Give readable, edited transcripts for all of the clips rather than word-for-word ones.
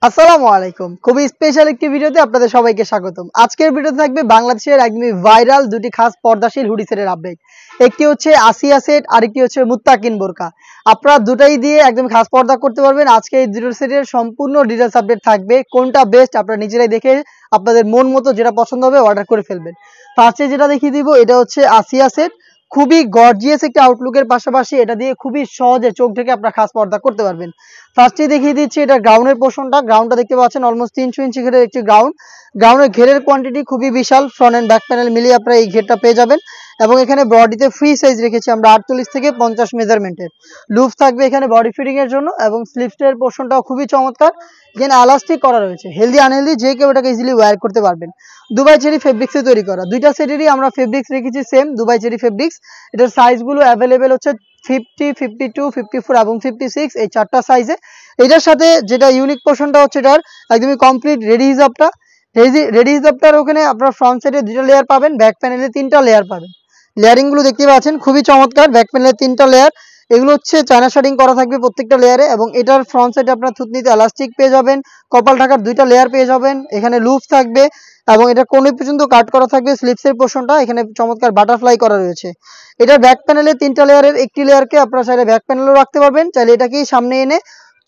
আসসালামু আলাইকুম। খুবই স্পেশাল একটি ভিডিওতে আপনাদের সবাইকে স্বাগতম। আজকের ভিডিওতে থাকবে বাংলাদেশের একদমই ভাইরাল দুটি খাস পর্দাশীল হুডি সেটের আপডেট। একটি হচ্ছে আসিয়া সেট, আরেকটি হচ্ছে মুত্তাকিন বোরকা। আপনারা দুটাই দিয়ে একদম খাস পর্দা করতে পারবেন। আজকে এই দুটো সেটের সম্পূর্ণ ডিটেইলস আপডেট থাকবে। কোনটা বেস্ট আপনারা নিজেরাই দেখে আপনাদের মন মতো যেটা পছন্দ হবে অর্ডার করে ফেলবেন। ফার্স্টে যেটা দেখিয়ে দিব এটা হচ্ছে আসিয়া সেট। খুবই গর্জিয়াস একটা আউটলুকের পাশাপাশি এটা দিয়ে খুবই সহজে চোখ ঢেকে আপনারা খাস পর্দা করতে পারবেন। ফার্স্টে দেখিয়ে দিচ্ছি এটা গ্রাউন্ডের পোর্শনটা। গ্রাউন্ডটা দেখতে পাচ্ছেন অলমোস্ট 300 ইঞ্চি ঘেরের একটি গ্রাউন্ড। গ্রাউন্ডের ঘেরের কোয়ান্টিটি খুবই বিশাল, ফ্রন্ট এন্ড ব্যাক প্যানেল মিলিয়ে আপনারা এই ঘেরটা পেয়ে যাবেন। এবং এখানে বডিতে ফ্রি সাইজ রেখেছি আমরা 48 থেকে 50 মেজারমেন্টের। লুপ থাকবে এখানে বডি ফিটিং এর জন্য এবং স্লিপসের পোর্শনটাও খুবই চমৎকার। এখানে এলাস্টিক করা রয়েছে, হেলদি আনহেলদি যে কেউ এটাকে ইজিলি ওয়্যার করতে পারবেন। দুবাই চেরি ফেব্রিক্সে তৈরি করা, দুইটা সেটেরই আমরা ফেব্রিক্স রেখেছি সেম দুবাই চেরি ফেব্রিক্স। এটার সাইজগুলো অ্যাভেলেবেল হচ্ছে 50, 52, 54 এবং 56, এই চারটা সাইজে। এটার সাথে যেটা ইউনিক পোর্শনটা হচ্ছে এটার একদমই কমপ্লিট রেডি হিজাবটা। রেডি হিজাবটার ওখানে আপনার ফ্রন্ট সাইডে 2টা লেয়ার পাবেন, ব্যাক প্যানেলে 3টা লেয়ার পাবেন। লেয়ারিং গুলো দেখতে পাচ্ছেন খুবই চমৎকার। ব্যাক প্যানেলে 3টা লেয়ার, এগুলো হচ্ছে চায়না শার্টিং করা থাকবে প্রত্যেকটা লেয়ারে। এবং এটার ফ্রন্ট সাইডে আপনার থুতনিতে এলাস্টিক পেয়ে যাবেন, কপাল ঢাকার 2টা লেয়ার পেয়ে যাবেন। এখানে লুপ থাকবে এবং এটা কোণে পর্যন্ত কাট করা থাকবে স্লিপসের পোর্শনটা। এখানে চমৎকার বাটারফ্লাই করা রয়েছে। এটার ব্যাক প্যানেলে 3টা লেয়ারের একটি লেয়ারকে আপনারা চাইলে ব্যাক প্যানেলও রাখতে পারবেন, চাইলে এটাকেই সামনে এনে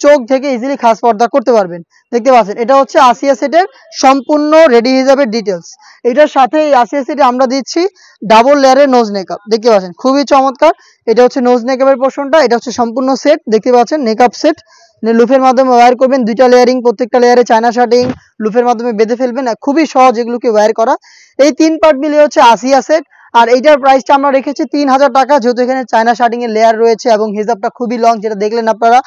চোখ থেকে ইজিলি খাস পর্দা করতে পারবেন। দেখতে পাচ্ছেন এটা হচ্ছে আসিয়া সেটের সম্পূর্ণ রেডি হিজাবের ডিটেলস। এটার সাথে এই আসিয়া সেটে আমরা দিচ্ছি ডাবল লেয়ারের নোজ নেকআপ। দেখতে পাচ্ছেন খুবই চমৎকার। এটা হচ্ছে নোজ নেকআপের পোর্শনটা, এটা হচ্ছে সম্পূর্ণ সেট। দেখতে পাচ্ছেন নেকআপ সেট, লুফের মাধ্যমে ওয়্যার করবেন। 2টা লেয়ারিং, প্রত্যেকটা লেয়ারে চায়না শার্টিং, লুফের মাধ্যমে বেঁধে ফেলবেন। খুবই সহজ এগুলোকে ওয়্যার করা। এই 3 পার্ট মিলিয়ে হচ্ছে আসিয়া সেট। আর এইটার প্রাইসটা আমরা রেখেছি 3000 টাকা, যেহেতু এখানে চায়না শার্টিং এর লেয়ার রয়েছে এবং হিজাবটা খুবই লং, যেটা দেখলেন আপনারা।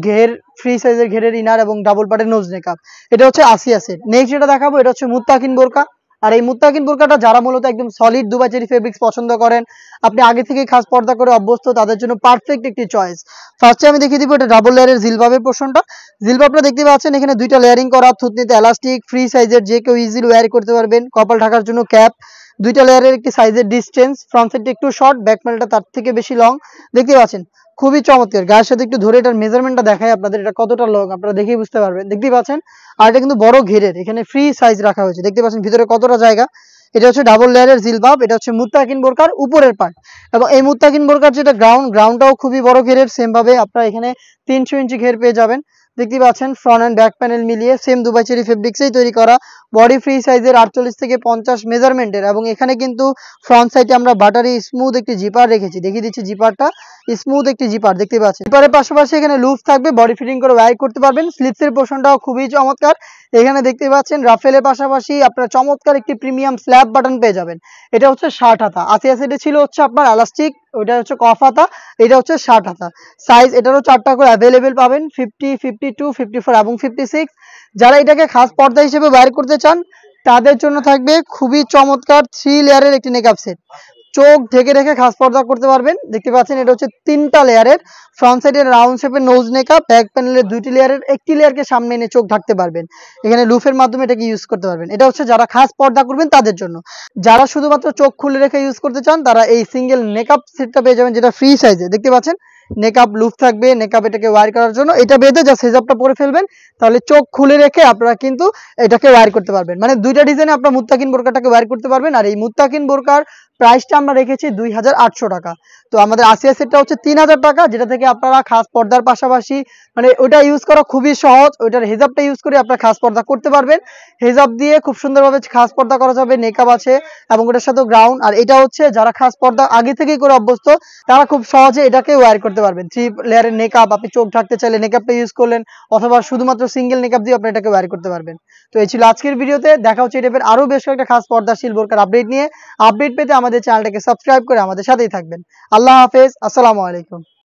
ঘের ফ্রি সাইজের ঘেরের ইনার এবং ডাবল পার্টের নোজ নেকআপ। এটা হচ্ছে আসিয়া সেট। নেক্সট যেটা দেখাবো এটা হচ্ছে মুত্তাকিন বোরকা। আর এই মুত্তাকিন বোরকাটা যারা মূলত একদম সলিড দুবাই চেরি ফেব্রিক্স পছন্দ করেন, আপনি আগে থেকে খাস পর্দা করে অভ্যস্ত, তাদের জন্য পারফেক্ট একটি চয়েস। ফার্স্টে আমি দেখিয়ে দিব এটা ডাবল লেয়ারের জিলবাবের পোর্শনটা। জিলবাবটা দেখতে পাচ্ছেন এখানে 2টা লেয়ারিং করা, থুতনিতে এলাস্টিক, ফ্রি সাইজের, যে কেউ ইজিলি ওয়্যার করতে পারবেন। কপাল ঢাকার জন্য ক্যাপ, 2টা লেয়ারের একটি সাইজের ডিস্টেন্স। ফ্রন্ট সাইডটা একটু শর্ট, ব্যাক প্যানেলটা তার থেকে বেশি লং। দেখতে পাচ্ছেন খুবই চমৎকার। গায়ের সাথে একটু ধরে এটার মেজারমেন্টটা দেখায় আপনাদের, এটা কতটা লং আপনারা দেখেই বুঝতে পারবেন। দেখতেই পাচ্ছেন। আর এটা কিন্তু বড় ঘেরের, এখানে ফ্রি সাইজ রাখা হয়েছে। দেখতে পাচ্ছেন ভিতরে কতটা জায়গা। এটা হচ্ছে ডাবল লেয়ারের জিলবাব। এটা হচ্ছে মুত্তাকিন বোরকার উপরের পার্ট। এবং এই মুত্তাকিন বোরকার যেটা গ্রাউন্ডটাও খুবই বড় ঘেরের। সেম ভাবে আপনারা এখানে 300 ইঞ্চি ঘের পেয়ে যাবেন। দেখতে পাচ্ছেন ফ্রন্ট এন্ড ব্যাক প্যানেল মিলিয়ে সেম দুবাই চেরি ফেব্রিক্সেই তৈরি করা। বডি ফ্রি সাইজের 48 থেকে 50 মেজারমেন্টের। এবং এখানে কিন্তু ফ্রন্ট সাইডে আমরা বাটারি স্মুথ একটি জিপার রেখেছি। দেখিয়ে দিচ্ছি জিপারটা, স্মুথ একটি জিপার। দেখতে পাচ্ছেন জিপারের পাশাপাশি এখানে লুপ থাকবে, বডি ফিটিং করে ওয়্যার করতে পারবেন। স্লিপসের পোর্শনটাও খুবই চমৎকার। এখানে দেখতে পাচ্ছেন রাফেলের পাশাপাশি আপনারা চমৎকার একটি প্রিমিয়াম স্ল্যাব বাটন পেয়ে যাবেন। এটা হচ্ছে 60 হাতা। আসিয়া সেটে ছিল হচ্ছে আপনার এলাস্টিক, ওইটা হচ্ছে কফ হাতা, এটা হচ্ছে 60 হাতা। সাইজ এটারও 4টা করে অ্যাভেলেবেল পাবেন, 50, 52, 54 এবং 56। যারা এটাকে খাস পর্দা হিসেবে ওয়্যার করতে চান তাদের জন্য থাকবে খুবই চমৎকার 3 লেয়ারের একটি নেকআপ সেট। চোখ ঢেকে রেখে খাস পর্দা করতে পারবেন। দেখতে পাচ্ছেন এটা হচ্ছে 3টা লেয়ারের। ফ্রন্ট সাইডের রাউন্ড শেপের নোজ নেকআপ, ব্যাক প্যানেলের 2টি লেয়ারের একটি লেয়ারকে সামনে এনে চোখ ঢাকতে পারবেন। এখানে লুফের মাধ্যমে এটাকে ইউজ করতে পারবেন। এটা হচ্ছে যারা খাস পর্দা করবেন তাদের জন্য। যারা শুধুমাত্র চোখ খুলে রেখে ইউজ করতে চান তারা এই সিঙ্গেল নেকআপ সেটটা পেয়ে যাবেন, যেটা ফ্রি সাইজে। দেখতে পাচ্ছেন নেকআপ লুপ থাকবে, নেকআপ এটাকে ওয়্যার করার জন্য। এটা বেঁধে জাস্ট হিজাবটা পরে ফেলবেন, তাহলে চোখ খুলে রেখে আপনারা কিন্তু এটাকে ওয়্যার করতে পারবেন। মানে 2টা ডিজাইনে আপনারা মুত্তাকিন বোরকাটাকে ওয়্যার করতে পারবেন। আর এই মুত্তাকিন বোরকার প্রাইসটা আমরা রেখেছি 2800 টাকা। তো আমাদের আসিয়া সেটটা হচ্ছে 3000 টাকা, যেটা থেকে আপনারা খাস পর্দার পাশাপাশি মানে ওটা ইউজ করা খুবই সহজ। ওইটার হিজাবটা ইউজ করে আপনারা খাস পর্দা করতে পারবেন। হিজাব দিয়ে খুব সুন্দরভাবে খাস পর্দা করা যাবে, নেকআপ আছে এবং ওটার সাথে গ্রাউন্ড। আর এটা হচ্ছে যারা খাস পর্দা আগে থেকেই করে অভ্যস্ত তারা খুব সহজে এটাকে ওয়্যার করতে পারবেন। 3 লেয়ারের নেকআপ, আপনি চোখ ঢাকতে চাইলে নেকআপটা ইউজ করলেন, অথবা শুধুমাত্র সিঙ্গেল নেকআপ দিয়ে আপনি এটাকে ওয়্যার করতে পারবেন। তো এই ছিল আজকের ভিডিওতে। দেখা হচ্ছে এই টাইপের আরো বেশ কয়েকটা খাস পর্দাশীল বোরকার আপডেট নিয়ে। আপডেট পেতে আমাদের চ্যানেলটাকে সাবস্ক্রাইব করে আমাদের সাথেই থাকবেন। আল্লাহ হাফেজ, আসসালামু আলাইকুম।